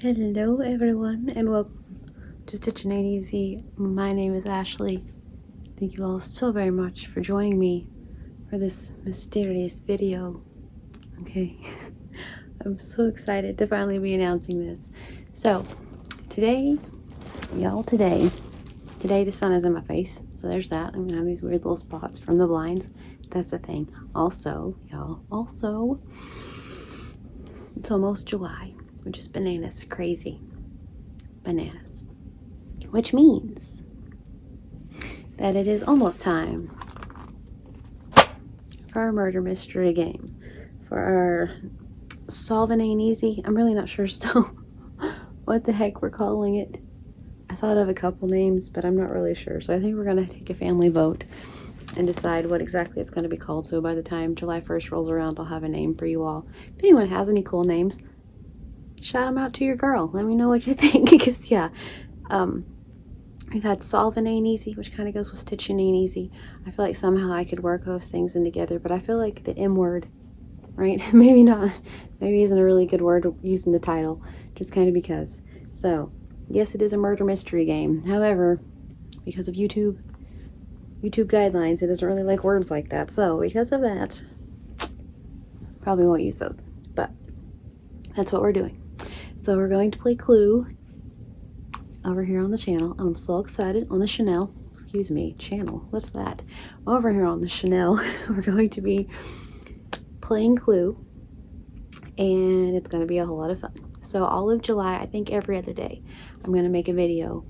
Hello everyone and welcome to Stitching Ain't Easy. My name is Ashley. Thank you all so very much for joining me for this mysterious video. Okay, I'm so excited to finally be announcing this. So today the sun is in my face, so there's that. I'm gonna have these weird little spots from the blinds. That's the thing. Also, it's almost July, which is bananas, crazy bananas, which means that it is almost time for our murder mystery game, for our Solvin Ain't Easy. I'm really not sure still what the heck we're calling it. I thought of a couple names, but I'm not really sure, so I think we're gonna take a family vote and decide what exactly it's going to be called. So by the time July 1st rolls around, I'll have a name for you all. If anyone has any cool names, shout them out to your girl. Let me know what you think, because yeah, we've had Solvin Ain't Easy, which kind of goes with Stitching Ain't Easy. I feel like somehow I could work those things in together, but I feel like the M word, right? Maybe not. Maybe isn't a really good word using the title, just kind of because. So yes, it is a murder mystery game. However, because of YouTube guidelines, it doesn't really like words like that. So because of that, probably won't use those. But that's what we're doing. So we're going to play Clue over here on the channel. I'm so excited. On the channel. What's that? Over here on the channel, we're going to be playing Clue, and it's going to be a whole lot of fun. So all of July, I think every other day, I'm going to make a video.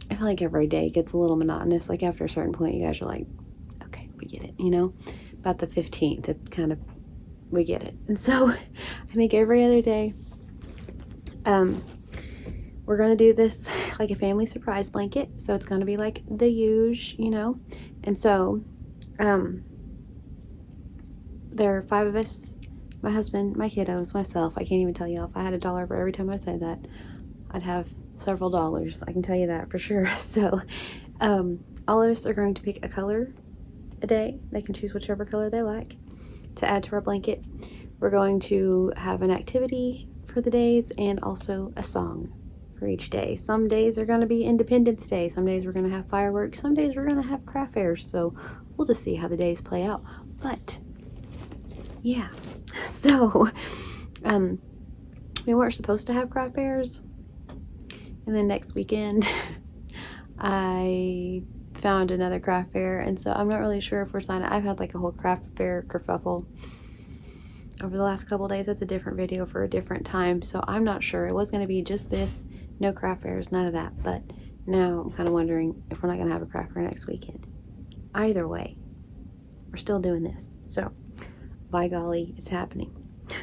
I feel like every day gets a little monotonous. Like after a certain point, you guys are like, okay, we get it, you know? About the 15th, it's kind of, we get it. And so I think every other day, we're going to do this like a family surprise blanket. So it's going to be like the huge, you know? And so there are 5 of us, my husband, my kiddos, myself. I can't even tell you, if I had $1 for every time I said that, I'd have several dollars. I can tell you that for sure. So all of us are going to pick a color a day. They can choose whichever color they like to add to our blanket. We're going to have an activity for the days and also a song for each day. Some days are going to be Independence Day. Some days we're going to have fireworks. Some days we're going to have craft fairs. So we'll just see how the days play out. But yeah, so we weren't supposed to have craft fairs. And then next weekend, I found another craft fair, and so I'm not really sure if we're signing. I've had like a whole craft fair kerfuffle over the last couple days. That's a different video for a different time, so I'm not sure. It was going to be just this, no craft fairs, none of that, but now I'm kind of wondering if we're not going to have a craft fair next weekend. Either way, we're still doing this, so by golly, it's happening.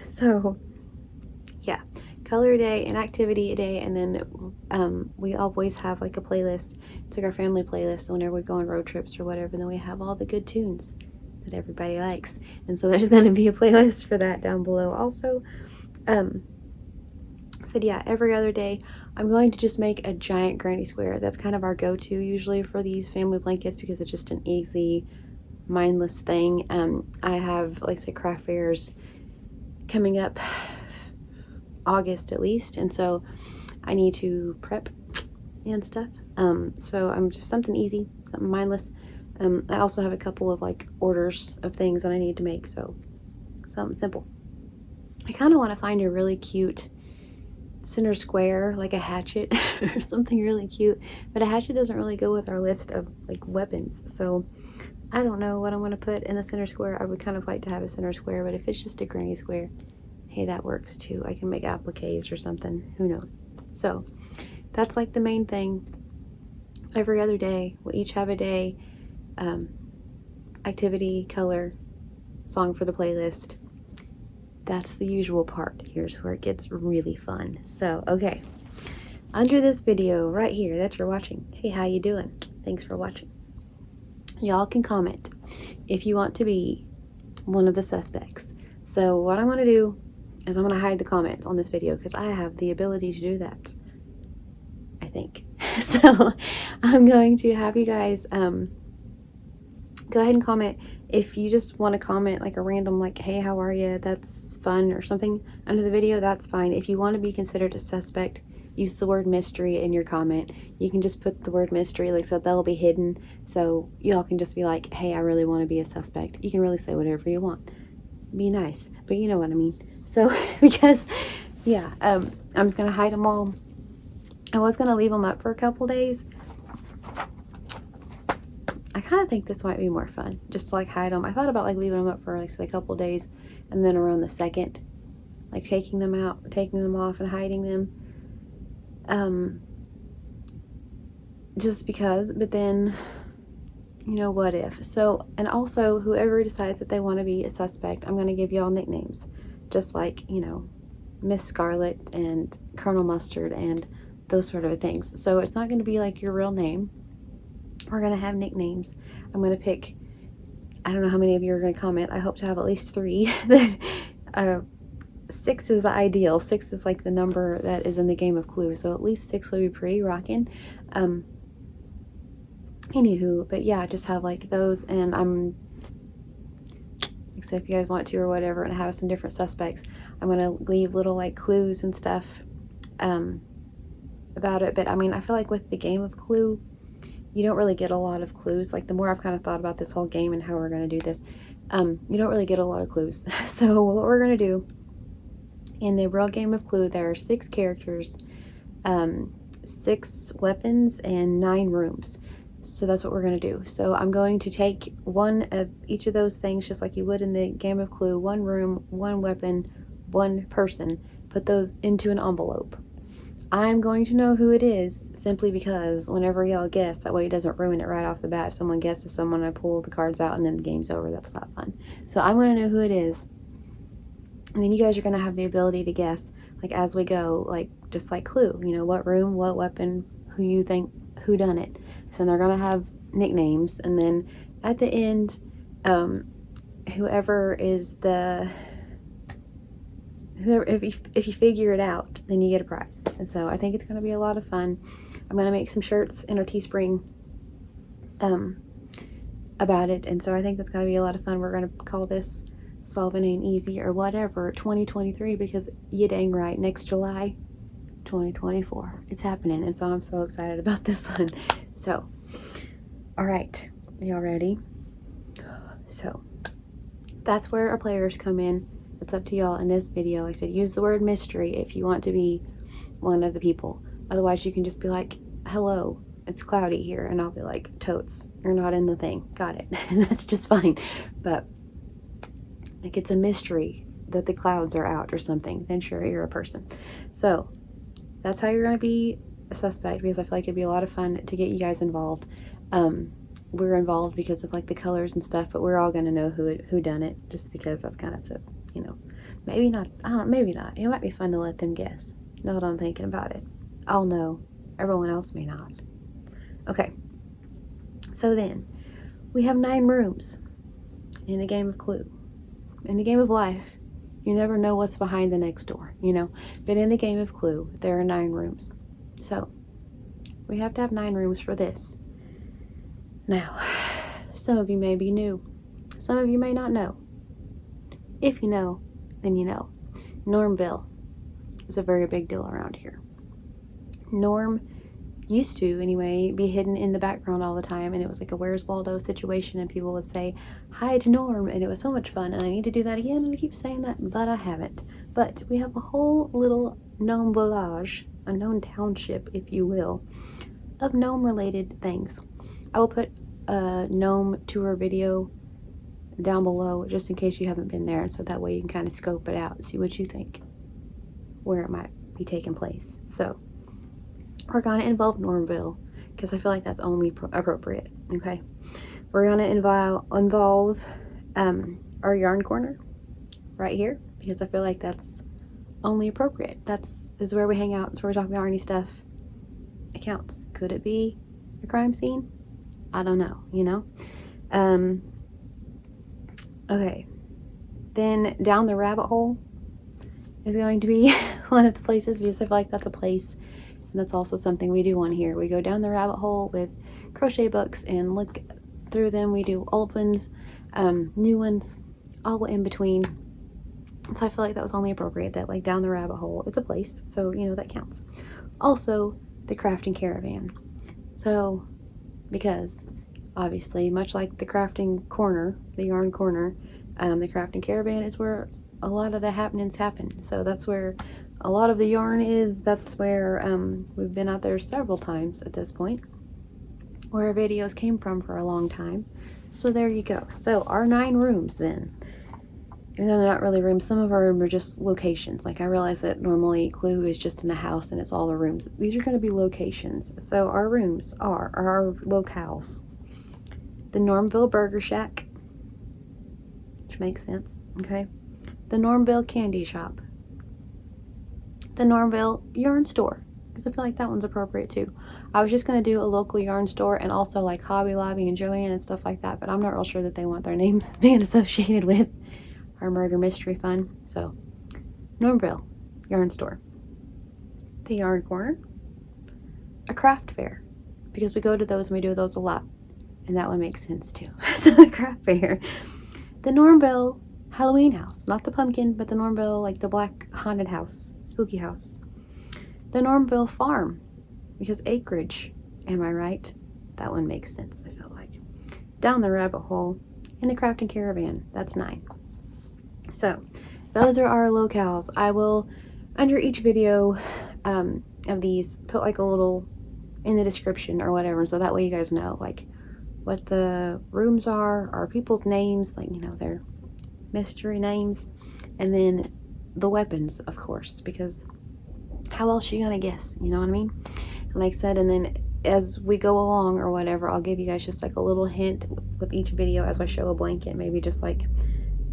So yeah, color a day, an activity a day, and then we always have like a playlist. It's like our family playlist. So whenever we go on road trips or whatever, then we have all the good tunes that everybody likes. And so there's going to be a playlist for that down below. Also, said yeah, every other day I'm going to just make a giant granny square. That's kind of our go-to usually for these family blankets because it's just an easy, mindless thing. I have, like, say, craft fairs coming up August at least, and so I need to prep and stuff. So I'm just something easy, something mindless. I also have a couple of like orders of things that I need to make, so something simple. I kind of want to find a really cute center square, like a hatchet or something really cute, but a hatchet doesn't really go with our list of like weapons, so I don't know what I'm going to put in the center square. I would kind of like to have a center square, but if it's just a granny square, hey, that works too. I can make appliques or something, who knows. So that's like the main thing. Every other day, we'll each have a day, activity, color, song for the playlist. That's the usual part. Here's where it gets really fun. So, okay, under this video right here that you're watching, hey, how you doing? Thanks for watching. Y'all can comment if you want to be one of the suspects. So what I'm going to do is I'm going to hide the comments on this video because I have the ability to do that, I think. So I'm going to have you guys go ahead and comment if you just want to comment like a random like, hey, how are you, that's fun, or something under the video, that's fine. If you want to be considered a suspect, use the word mystery in your comment. You can just put the word mystery, like, so that'll be hidden, so y'all can just be like, hey, I really want to be a suspect. You can really say whatever you want. Be nice, but you know what I mean. So because yeah, I'm just gonna hide them all. I was gonna leave them up for a couple days. I kind of think this might be more fun, just to like hide them. I thought about like leaving them up for like say a couple days, and then around the 2nd, like taking them out, taking them off, and hiding them. Just because, but then, you know, what if? So, and also, whoever decides that they want to be a suspect, I'm going to give y'all nicknames. Just like, you know, Miss Scarlet and Colonel Mustard and those sort of things. So it's not going to be like your real name. We're going to have nicknames. I'm going to pick, I don't know how many of you are going to comment. I hope to have at least 3. That 6 is the ideal. 6 is like the number that is in the game of Clue. So at least 6 would be pretty rocking. Anywho, but yeah, just have like those, and I'm, except if you guys want to or whatever, and have some different suspects. I'm gonna leave little like clues and stuff about it. But I mean, I feel like with the game of Clue, you don't really get a lot of clues. Like, the more I've kind of thought about this whole game and how we're gonna do this, you don't really get a lot of clues. So what we're gonna do in the real game of Clue, there are 6 characters, 6 weapons, and 9 rooms. So that's what we're going to do. So I'm going to take one of each of those things, just like you would in the game of Clue. 1 room, 1 weapon, 1 person. Put those into an envelope. I'm going to know who it is simply because whenever y'all guess, that way it doesn't ruin it right off the bat. If someone guesses someone, I pull the cards out and then the game's over. That's not fun. So I'm going to know who it is. And then you guys are going to have the ability to guess, like, as we go, like, just like Clue. You know, what room, what weapon, who you think, who done it. So they're going to have nicknames, and then at the end, whoever is the, whoever, if you figure it out, then you get a prize. And so I think it's going to be a lot of fun. I'm going to make some shirts in our Teespring about it, and so I think that's going to be a lot of fun. We're going to call this Solvin Ain't Easy or whatever 2023, because you dang right, next July 2024 it's happening, and so I'm so excited about this one. So all right, y'all ready? So that's where our players come in. It's up to y'all in this video. Like I said, use the word mystery if you want to be one of the people. Otherwise you can just be like, hello, it's cloudy here, and I'll be like, totes, you're not in the thing, got it. That's just fine. But like, it's a mystery that the clouds are out or something, then sure, you're a person. So that's how you're going to be a suspect, because I feel like it'd be a lot of fun to get you guys involved. We're involved because of like the colors and stuff, but we're all going to know who done it, just because that's kind of, you know, maybe not, I don't know, maybe not. It might be fun to let them guess. Now that I'm thinking about it, I'll know. Everyone else may not. Okay, so then we have 9 rooms in the game of Clue. In the game of life, you never know what's behind the next door, you know. But in the game of Clue, there are 9 rooms. So we have to have 9 rooms for this. Now, some of you may be new. Some of you may not know. If you know, then you know. Gnormville is a very big deal around here. Norm used to, anyway, be hidden in the background all the time, and it was like a Where's Waldo situation, and people would say hi to Norm, and it was so much fun, and I need to do that again, and I keep saying that, but I haven't. But we have a whole little gnome village, a gnome township, if you will, of gnome related things. I will put a gnome tour video down below just in case you haven't been there, so that way you can kind of scope it out and see what you think, where it might be taking place. So we're going to involve Gnormville because I feel like that's only appropriate. Okay, we're going to involve our yarn corner right here, because I feel like that's only appropriate. This is where we hang out. It's where we talk about yarny stuff. It counts. Could it be a crime scene? I don't know, you know. Okay, then down the rabbit hole is going to be one of the places, because I feel like that's a place, and that's also something we do on here. We go down the rabbit hole with crochet books and look through them. We do old ones, new ones all in between. So I feel like that was only appropriate that like down the rabbit hole, it's a place, so you know that counts. Also, the crafting caravan. So, because obviously, much like the crafting corner, the yarn corner, the crafting caravan is where a lot of the happenings happen. So that's where a lot of the yarn is. That's where we've been out there several times at this point, where our videos came from for a long time. So there you go. So our 9 rooms then, even though they're not really rooms, some of our rooms are just locations. Like I realize that normally Clue is just in a house and it's all the rooms. These are going to be locations. So our rooms are our locales. The Gnormville Burger Shack, which makes sense, okay? The Gnormville Candy Shop. The Gnormville Yarn Store, because I feel like that one's appropriate too. I was just going to do a local yarn store and also like Hobby Lobby and Joann and stuff like that, but I'm not real sure that they want their names being associated with our murder mystery fun. So, Gnormville Yarn Store. The Yarn Corner. A craft fair, because we go to those and we do those a lot. And that one makes sense too. So the craft fair. The Gnormville Halloween house. Not the pumpkin, but the Gnormville, like the black haunted house. Spooky house. The Gnormville farm. Because acreage. Am I right? That one makes sense, I feel like. Down the rabbit hole. In the crafting caravan. That's 9. So, those are our locales. I will, under each video of these, put like a little in the description or whatever. So that way you guys know, like, what the rooms are, or people's names, like, you know, their mystery names, and then the weapons, of course, because how else are you gonna guess, you know what I mean? And like I said, and then as we go along or whatever, I'll give you guys just like a little hint with each video as I show a blanket, maybe just like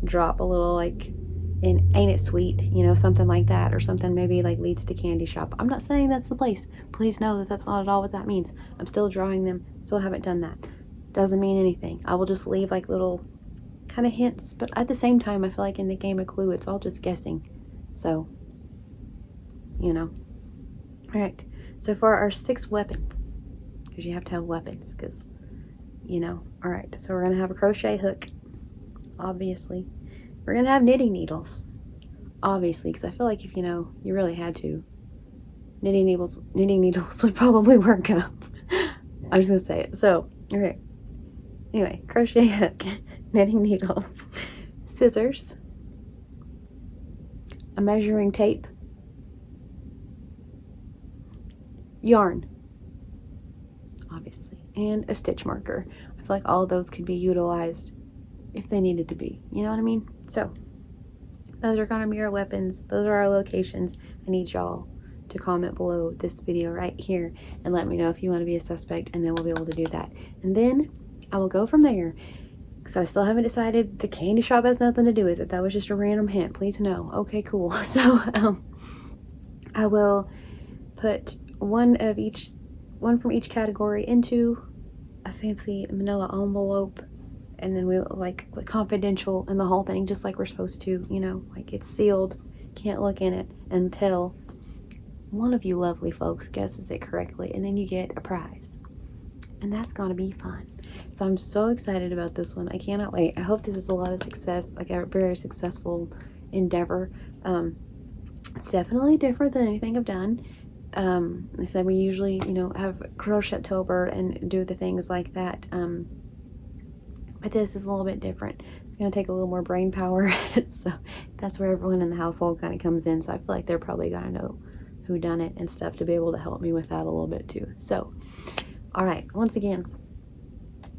drop a little like in Ain't It Sweet, you know, something like that, or something maybe like leads to candy shop. I'm not saying that's the place. Please know that that's not at all what that means. I'm still drawing them, still haven't done that. Doesn't mean anything. I will just leave like little kind of hints, but at the same time, I feel like in the game of Clue, it's all just guessing. So, you know. All right. So for our 6 weapons, because you have to have weapons, because, you know. All right. So we're going to have a crochet hook, obviously. We're going to have knitting needles, obviously, because I feel like if, you know, you really had to, knitting needles would probably work up. I'm just going to say it. So, okay. Anyway, crochet hook, knitting needles, scissors, a measuring tape, yarn, obviously, and a stitch marker. I feel like all of those could be utilized if they needed to be. You know what I mean? So, those are going to be our weapons. Those are our locations. I need y'all to comment below this video right here and let me know if you want to be a suspect, and then we'll be able to do that. And then I will go from there, because I still haven't decided. The candy shop has nothing to do with it. That was just a random hint. Please know. Okay, cool. So I will put one from each category into a fancy manila envelope, and then we'll like confidential and the whole thing, just like we're supposed to, you know, like it's sealed, can't look in it until one of you lovely folks guesses it correctly, and then you get a prize, and that's gonna be fun. So I'm so excited about this one. I cannot wait. I hope this is a lot of success, like a very successful endeavor. It's definitely different than anything I've done. I said we usually, you know, have Crochet-tober and do the things like that. But this is a little bit different. It's going to take a little more brain power. So that's where everyone in the household kind of comes in. So I feel like they're probably going to know who done it and stuff to be able to help me with that a little bit too. So, all right. Once again,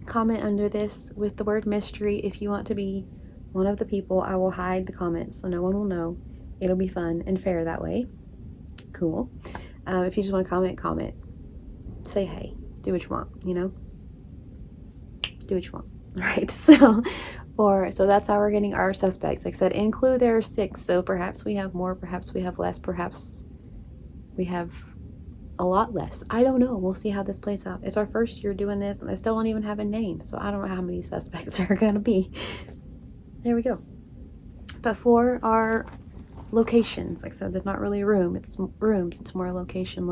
comment under this with the word mystery if you want to be one of the people. I will hide the comments so no one will know. It'll be fun and fair that way. Cool. If you just want to comment. Say hey. Do what you want, you know? Do what you want. All right, so that's how we're getting our suspects. Like I said, in Clue there are 6, so perhaps we have more, perhaps we have less, perhaps we have a lot less. I don't know. We'll see how this plays out. It's our first year doing this, and I still don't even have a name, so I don't know how many suspects are going to be. There we go. But for our locations, like I said, there's not really a room. It's rooms. It's more location.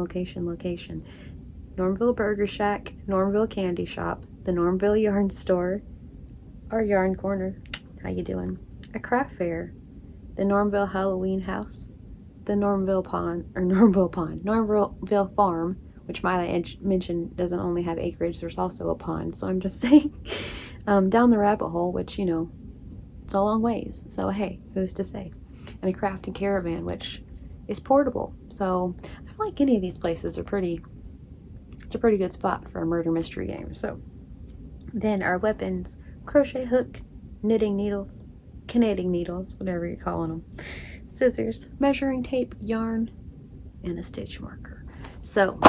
Gnormville Burger Shack, Gnormville Candy Shop, the Gnormville Yarn Store, our yarn corner. How you doing? A craft fair, the Gnormville Halloween house, the Gnormville Gnormville Farm, which might I mention doesn't only have acreage, there's also a pond, so I'm just saying. Down the rabbit hole, which, you know, it's a long ways, so hey, who's to say? And a crafting caravan, which is portable, so I feel like any of these places are it's a pretty good spot for a murder mystery game. So then our weapons: crochet hook, knitting needles, knitting needles, whatever you're calling them, scissors, measuring tape, yarn, and a stitch marker. So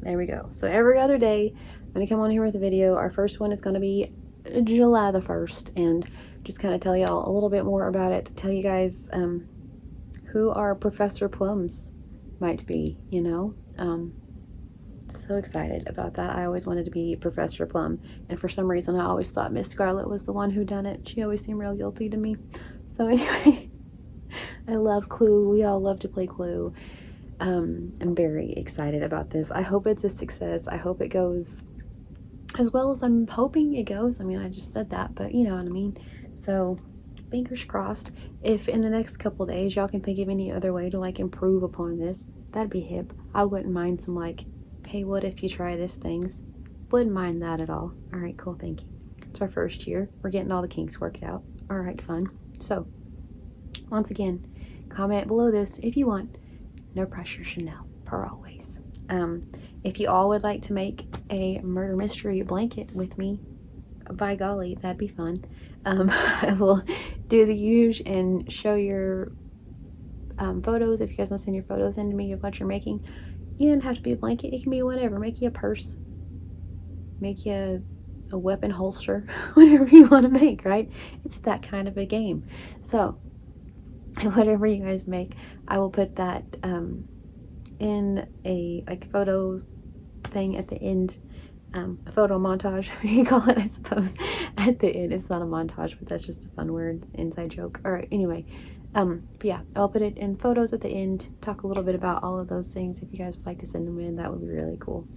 there we go. So every other day I'm going to come on here with a video. Our first one is going to be July the 1st, and just kind of tell y'all a little bit more about it, tell you guys who our Professor Plums might be, you know. So excited about that. I always wanted to be Professor Plum, and for some reason I always thought Miss Scarlet was the one who done it. She always seemed real guilty to me. So anyway, I love Clue. We all love to play Clue. I'm very excited about this. I hope it's a success. I hope it goes as well as I'm hoping it goes. I mean, I just said that, but you know what I mean. So fingers crossed. If in the next couple days y'all can think of any other way to like improve upon this, that'd be hip. I wouldn't mind some like, hey, what if you try this things? Wouldn't mind that at all. All right, cool, thank you. It's our first year. We're getting all the kinks worked out. All right, fun. So once again, comment below this if you want. No pressure, Chanel, per always. If you all would like to make a murder mystery blanket with me, by golly, that'd be fun. I will do the usual and show your photos. If you guys want to send your photos in to me of what you're making, you don't have to be a blanket. It can be whatever. Make you a purse. Make you a weapon holster. Whatever you want to make, right? It's that kind of a game. So whatever you guys make, I will put that in a like photo thing at the end, a photo montage, you can call it, I suppose, at the end. It's not a montage, but that's just a fun word. It's an inside joke. All right, anyway, but yeah, I'll put it in photos at the end, talk a little bit about all of those things. If you guys would like to send them in, that would be really cool.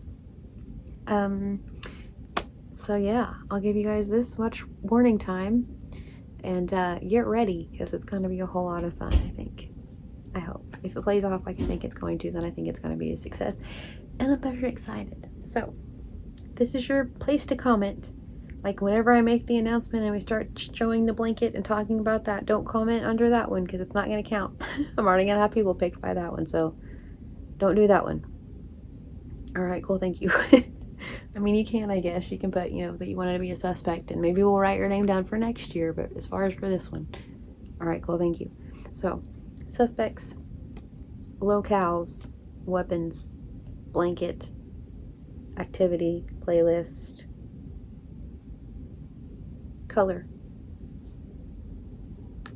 So yeah, I'll give you guys this much warning time, and get ready, because it's going to be a whole lot of fun, I think. I hope. If it plays off like I think it's going to, then I think it's going to be a success, and I'm very excited. So this is your place to comment. Like whenever I make the announcement and we start showing the blanket and talking about that, don't comment under that one, because it's not going to count. I'm already going to have people picked by that one, so don't do that one. All right, cool, thank you. I mean, you can, I guess. You can put, you know, that you wanted to be a suspect, and maybe we'll write your name down for next year, but as far as for this one. All right, cool, thank you. So, suspects, locales, weapons, blanket, activity, playlist, color,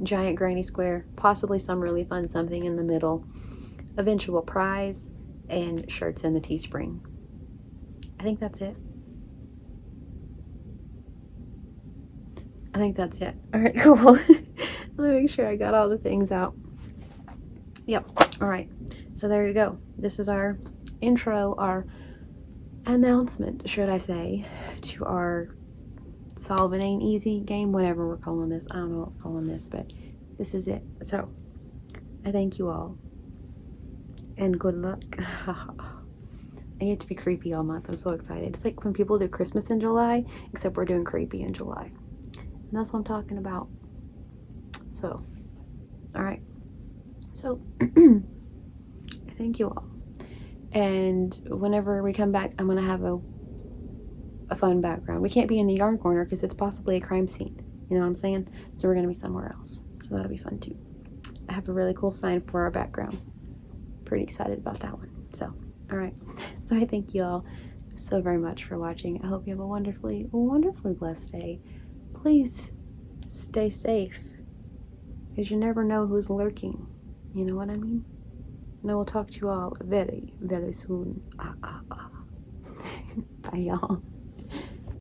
giant granny square, possibly some really fun something in the middle, eventual prize, and shirts in the Teespring. I think that's it. I think that's it. All right, cool. Let me make sure I got all the things out. Yep. All right. So there you go. This is our intro, our announcement, should I say, to our Solvin Ain't Easy game, whatever we're calling this. I don't know what we're calling this, but this is it. So I thank you all, and good luck. I get to be creepy all month. I'm so excited. It's like when people do Christmas in July, except we're doing creepy in July. And that's what I'm talking about. So, all right. So, thank you all. And whenever we come back, I'm going to have a fun background. We can't be in the yarn corner because it's possibly a crime scene. You know what I'm saying? So we're going to be somewhere else. So that'll be fun too. I have a really cool sign for our background. Pretty excited about that one. So, all right. So I thank you all so very much for watching. I hope you have a wonderfully, wonderfully blessed day. Please stay safe, because you never know who's lurking. You know what I mean? And I will talk to you all very, very soon. Bye, y'all.